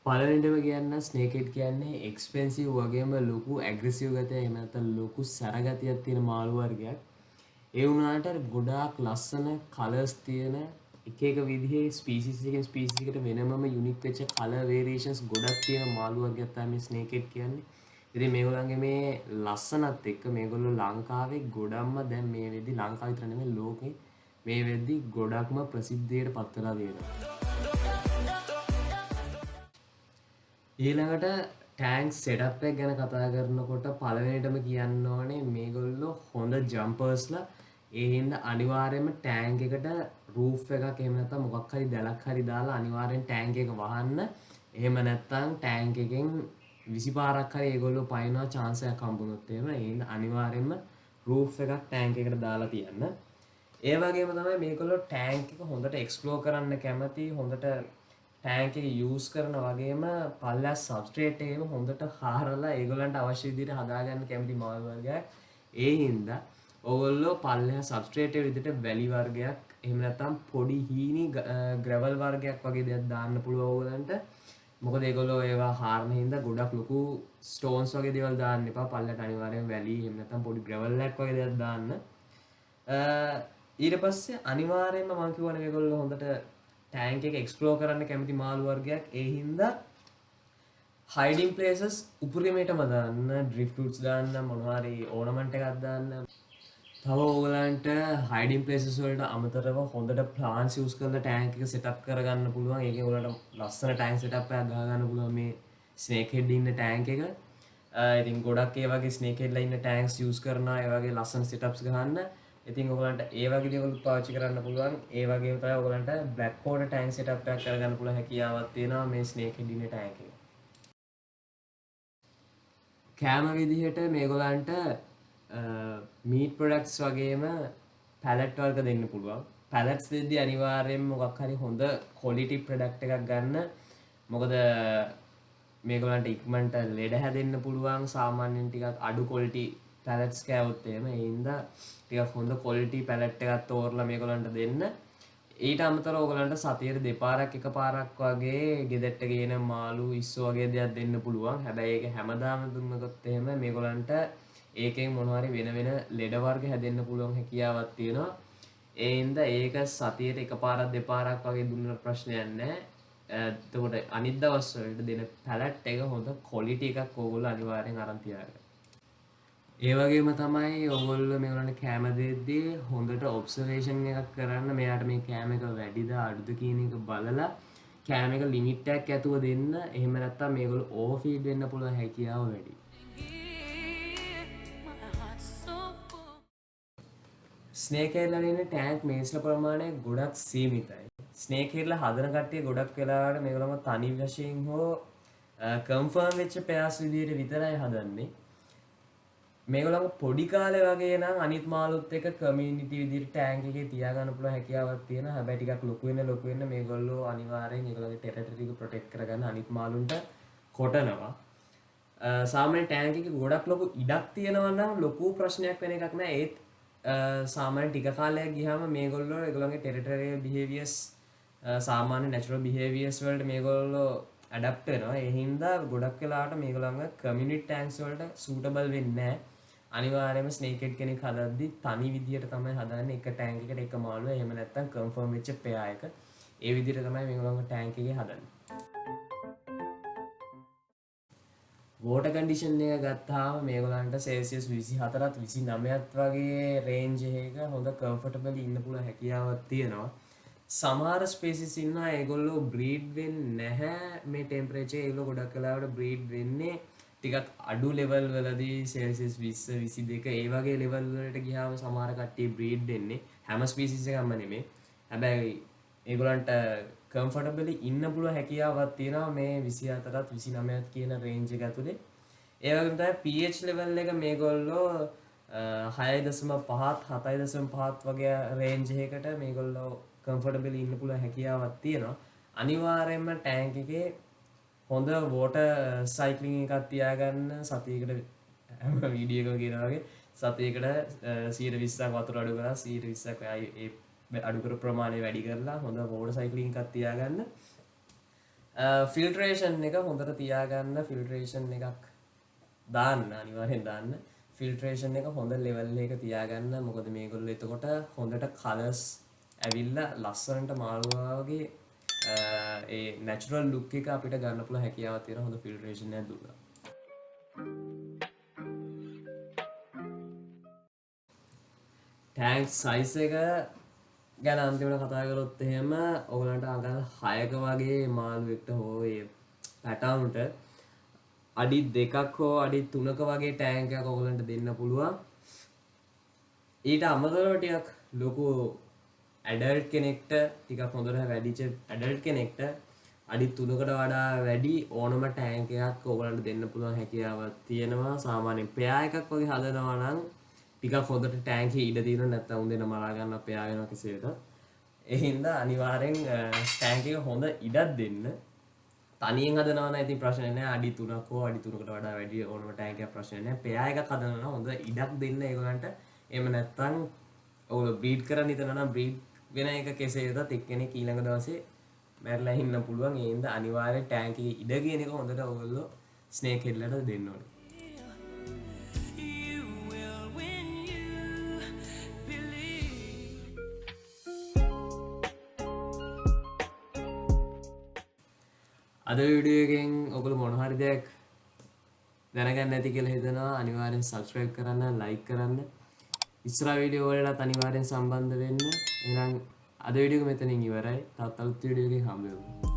පළවෙනිටම කියන්න snake head කියන්නේ expensive වගේම ලොකු ඇග්‍රෙසිව් ගතිය එහෙම නැත්නම් ලොකු සැරගතියක් තියෙන මාළු වර්ගයක්. ඒ වුණාට ගොඩාක් ලස්සන කලර්ස් තියෙන එක එක විදිහේ ස්පීසිස් එකකින් ස්පීසිස් එකට වෙනමම යුනික් වෙච්ච කලර් වේරියේෂන්ස් ගොඩක් තියෙන මාළු වර්ගයක් තමයි මේ ස්නේක් හෙඩ් කියන්නේ. ඉතින් මේගොල්ලන්ගේ මේ ලස්සනත් එක්ක මේගොල්ලෝ ලංකාවේ ගොඩක්ම දැන් මේ වෙද්දි ලංකාව විතර නෙමෙයි ලෝකේ මේ වෙද්දි ගොඩක්ම ප්‍රසිද්ධියට පත් වෙලා තියෙනවා. ඊළඟට ටෑන්ක් සෙටප් එක ගැන කතා කරනකොට පළවෙනිටම කියන්න ඕනේ මේගොල්ලෝ හොඳ ජම්පර්ස්ලා ඒ හින්දා අනිවාර්යයෙන්ම ටෑන්ක් එකට රූෆ් එකක් එහෙම නැත්නම් මොකක් හරි දැලක් හරි දාලා අනිවාර්යෙන් ටෑන්ක් එක වහන්න. එහෙම නැත්නම් ටෑන්ක් එකෙන් 20 පාරක් හරි ඒගොල්ලෝ පයින්නවා chance එකක් හම්බුනොත් එහෙම. ඒ හින්දා අනිවාර්යයෙන්ම රූෆ් එකක් ටෑන්ක් එකට දාලා තියන්න. ඒ වගේම තමයි මේගොල්ලෝ ටෑන්ක් එක හොඳට එක්ස්ප්ලෝර් කරන්න කැමති හොඳට ටෑන්ක් එක යූස් කරන වගේම පල්ලෙහා සබ්ස්ට්‍රේට් එකේම හොඳට හාරලා ඒගොල්ලන්ට අවශ්‍ය විදිහට හදාගන්න කැමති මාළු වර්ගයක්. ඒ හින්දා ඕගොල්ලෝ පල්ලෙහා සබ්ස්ට්‍රේට් එක විදිහට වැලි වර්ගයක් එහෙම නැත්නම් පොඩි හීනි ග්‍රැවල් වර්ගයක් වගේ දෙයක් දාන්න පුළුවන් ඕගොල්ලන්ට. මොකද ඒගොල්ලෝ ඒවා හාරන හින්දා ගොඩක් ලොකු ස්ටෝන්ස් වගේ දේවල් දාන්න එපා. පල්ලෙහාට අනිවාර්යෙන් වැලි එහෙම නැත්නම් පොඩි ග්‍රැවල් එකක් වගේ දෙයක් දාන්න. ඊට පස්සේ අනිවාර්යයෙන්ම මම කියවනේ මේගොල්ලෝ හොඳට ටෑන්ක් එක එක්ස්ප්ලෝර් කරන්න කැමති මාළු වර්ගයක්. ඒ හින්දා හයිඩින් ප්ලේසස් උපරිමයටම දාන්න, ඩ්‍රිෆ්ට් රූට්ස් දාන්න, මොනවා හරි ඕනමන්ට් එකක් දාන්න. තව ඕගලන්ට හයිඩින් ප්ලේසස් වලට අමතරව හොඳට ප්ලාන්ට්ස් යූස් කරලා ටෑන්ක් එක සෙටප් කරගන්න පුළුවන්. ඒකේ ඔයාලට ලස්සන ටෑන්ක් සෙටප් එකක් ගහගන්න පුළුවන් මේ ස්නේක් හෙඩ් ඉන්න ටෑන්ක් එක. ඉතින් ගොඩක් ඒ වගේ ස්නේක් හෙඩ්ලා ඉන්න ටෑන්ක්ස් යූස් කරනවා ඒ වගේ ලස්සන සෙටප්ස් ගහන්න. ඉතින් ඔයගලන්ට ඒ වගේ දේවල් පාවිච්චි කරන්න පුළුවන්. ඒ වගේම තමයි ඔයගලන්ට බ්ලැක් කෝඩ් ටැන්ක් සෙටප් එකක් කරගන්න පුළුවන් හැකියාවක් තියෙනවා මේ ස්නේක් හෙඩ් ඉන්න ටැන්ක් එකේ. කෑම විදිහට මේගොල්ලන්ට මීට් ප්‍රොඩක්ට්ස් වගේම පැලට් වර්ග දෙන්න පුළුවන්. පැලට්ස් දෙද්දී අනිවාර්යයෙන්ම මොකක් හරි හොඳ ක්වොලිටි ප්‍රොඩක්ට් එකක් ගන්න. මොකද මේගොල්ලන්ට ඉක්මනට ලෙඩ හැදෙන්න පුළුවන්. සාමාන්‍යයෙන් ටිකක් අඩු ක්වොලිටි පැලට්ස් කෑවොත් එහෙම. ඒ හින්දා ටිකක් හොඳ ක්වොලිටි පැලට් එකක් තෝරලා මේගොල්ලන්ට දෙන්න. ඊට අමතරව ඔයගලන්ට සතියට දෙපාරක් එකපාරක් වගේ ගෙදරට ගේන මාළු ඉස්සෝ වගේ දෙයක් දෙන්න පුළුවන්. හැබැයි ඒක හැමදාම දුන්නොත් එහෙම මේගොල්ලන්ට ඒකෙන් මොනවා හරි වෙන වෙන ලෙඩ වර්ග හැදෙන්න පුළුවන් හැකියාවක් තියෙනවා. ඒ හින්දා ඒක සතියට එකපාරක් දෙපාරක් වගේ දුන්නට ප්‍රශ්නයක් නැහැ. එතකොට අනිත් දවස් වලට දෙන පැලට් එක හොඳ ක්වොලිටි එකක් ඕගොල්ලෝ අනිවාර්යෙන් අරන් තියාගන්න. ඒ වගේම තමයි ඔයගොල්ලෝ මේගොල්ලන්ට කැම දෙද්දී හොඳට ඔබ්සර්වේෂන් එකක් කරන්න. මෙයාට මේ කැම එක වැඩිද අඩුද කියන එක බලලා කැම එක ලිමිට් එකක් ඇතුව දෙන්න. එහෙම නැත්නම් මේගොල්ලෝ ඕවර් ෆීඩ් වෙන්න පුළුවන් හැකියාව වැඩි. ස්නේක් හෙඩ්ලා ඉන්න ටැන්ක් මේස්ලා ප්‍රමාණය ගොඩක් සීමිතයි. ස්නේක් හෙඩ්ලා හදන කට්ටිය ගොඩක් වෙලාවට මේගොල්ලෝම තනි වශයෙන් හෝ කන්ෆර්ම් වෙච්ච පෙයාස් විදියට විතරයි හදන්නේ. මේගොල්ලෝ පොඩි කාලේ වගේ නම් අනිත් මාළුත් එක්ක කමියුනිටි විදිහට ටැන්ක් එකේ තියාගන්න පුළුවන් හැකියාවක් තියෙනවා. හැබැයි ටිකක් ලොකු වෙන මේගොල්ලෝ අනිවාර්යෙන් ඒගොල්ලෝගේ ටෙරිටරි එක ප්‍රොටෙක්ට් කරගන්න අනිත් මාළුන්ට කොටනවා. සාමාන්‍ය ටැන්ක් එකේ ගොඩක් ලොකු ඉඩක් තියෙනවා නම් ලොකු ප්‍රශ්නයක් වෙන එකක් නෑ. ඒත් සාමාන්‍ය ටික කාලයක් ගියාම මේගොල්ලෝ ඒගොල්ලන්ගේ ටෙරිටරියල් බිහේවියර්ස් සාමාන්‍ය නැචරල් බිහේවියර්ස් වලට මේගොල්ලෝ ඇඩප්ට් වෙනවා. ඒ හින්දා ගොඩක් වෙලාවට මේගොල්ලන්ගේ කමියුනිටි ටැන්ක්ස් වලට සූටබල් වෙන්නේ නැහැ. අනිවාර්යයෙන්ම ස්නේක් හෙඩ් කෙනෙක් හදද්දි තනි විදියට තමයි හදන්නේ. එක ටැන්ක් එකකට එක මාළුව. එහෙම නැත්නම් කන්ෆර්ම් වෙච්ච පෙයා එක. ඒ විදියට තමයි මේගොල්ලන්ගේ ටැන්ක් එකේ හදන්නේ. වෝටර් කන්ඩිෂන් එක ගත්තාම මේගොල්ලන්ට සෙල්සියස් 24ත් 29ත් වගේ රේන්ජ් එකක හොඳ කම්ෆර්ටබලි ඉන්න පුළුවන් හැකියාවක් තියෙනවා. සමහර ස්පීසිස් ඉන්නවා ඒගොල්ලෝ බ්‍රීඩ් වෙන්නේ නැහැ මේ ටෙම්පරේචර්. ඒගොල්ලෝ ගොඩක් වෙලාවට බ්‍රීඩ් වෙන්නේ ටිකක් අඩු ලෙවල් වලදී සෙල්සියස් 20 22 ඒ වගේ ලෙවල් වලට ගියාම සමහර කට්ටිය බ්‍රීඩ් වෙන්නේ. හැම ස්පීසිස් එකක්ම නෙමෙයි. හැබැයි ඒගොල්ලන්ට කම්ෆර්ටබලි ඉන්න පුළුවන් හැකියාවක් තියෙනවා මේ 24ත් 29ත් කියන රේන්ජ් එක ඇතුලේ. ඒ වගේම තමයි pH level එක මේගොල්ලෝ 6.5ත් 7.5ත් වගේ රේන්ජ් එකකට මේගොල්ලෝ කම්ෆර්ටබලි ඉන්න පුළුවන් හැකියාවක් තියෙනවා. අනිවාර්යයෙන්ම ටැන්ක් එකේ හොඳ වෝටර් සයික්ලින් එකක් තියාගන්න. සතියකට හැම වීඩියෝ එකකම කියනවා වගේ සතියකට 120ක් වතුර අඩු කරලා 120ක් ඒ අඩු කර ප්‍රමාණය වැඩි කරලා හොඳ වෝටර් සයික්ලින් එකක් තියාගන්න. ෆිල්ටරේෂන් එක හොඳට තියාගන්න ෆිල්ටරේෂන් එකක් දාන්න අනිවාර්යෙන් දාන්න ෆිල්ටරේෂන් එක හොඳ ලෙවල් එක තියාගන්න මොකද මේගොල්ලෝ එතකොට හොඳට කලර්ස් ඇවිල්ලා ලස්සනට මාළුවා වගේ ඒ නැචරල් ලුක් එක අපිට ගන්න පුළුවන් හැකියාවක් තියෙන හොඳ ෆිල්ටරේෂන් එකක් දුන්නා. ටැන්ක් සයිස් එක ගැන අන්තිමට කතා කරොත් එහෙම ඔයගලන්ට අඟල් 6ක වගේ මාළුවෙක්ට හෝ ඒ පැටවුන්ට අඩි 2ක් හෝ අඩි 3ක වගේ ටැංක් එකක් ඔයගලන්ට දෙන්න පුළුවන්. ඊට අමතරව ටිකක් ලොකු ඇඩල්ට් කෙනෙක්ට ටිකක් හොඳට වැඩිච ඇඩල්ට් කෙනෙක්ට අඩි 3කට වඩා වැඩි ඕනම ටැංක් එකක් ඔයගලන්ට දෙන්න පුළුවන් හැකියාවක් තියෙනවා. සාමාන්‍යයෙන් පෙයා එකක් වගේ හදනවා නම් ටිකක් හොඳට ටැංක් එකේ ඉඩ තියෙනවා නැත්නම් උන් දෙන මරා ගන්න පෙයා වෙනවා කෙසේද. ඒ හින්දා අනිවාර්යෙන් ටැංක් එක හොඳ ඉඩක් දෙන්න. තනියෙන් හදනවා නම් ඉතින් ප්‍රශ්නේ නැහැ. අඩි 3ක් හෝ අඩි 3කට වඩා වැඩි ඕනම ටැංක් එකක් ප්‍රශ්නේ නැහැ. පෙයා එකක් හදනවා නම් හොඳ ඉඩක් දෙන්න ඒගොල්ලන්ට. එහෙම නැත්නම් ඔයගොල්ලෝ බ්‍රීඩ් කරන්න හිතනවා නම් බ්‍රීඩ් වෙන එක කෙසේ වෙතත් එක්කෙනෙක් ඊළඟ දවසේ මැරලා ඉන්න පුළුවන්. ඒ හින්දා අනිවාර්යෙන් ටැංක් එකේ ඉඩ කියන එක හොඳට ඔයගොල්ලෝ ස්නේක් හෙඩ්ලට දෙන්න ඕනේ. අද වීඩියෝ එකෙන් ඔයගොල්ලෝ මොන හරි දෙයක් දැනගන්න ඇති කියලා හිතනවා. අනිවාර්යෙන් subscribe කරන්න, like කරන්න. ඉස්සර වීඩියෝ වලට අනිවාර්යෙන් සම්බන්ධ වෙන්න. එහෙනම් අද වීඩියෝ එක මෙතනින් ඉවරයි. තවත් අලුත් වීඩියෝ එකකින් හම්බ වෙමු.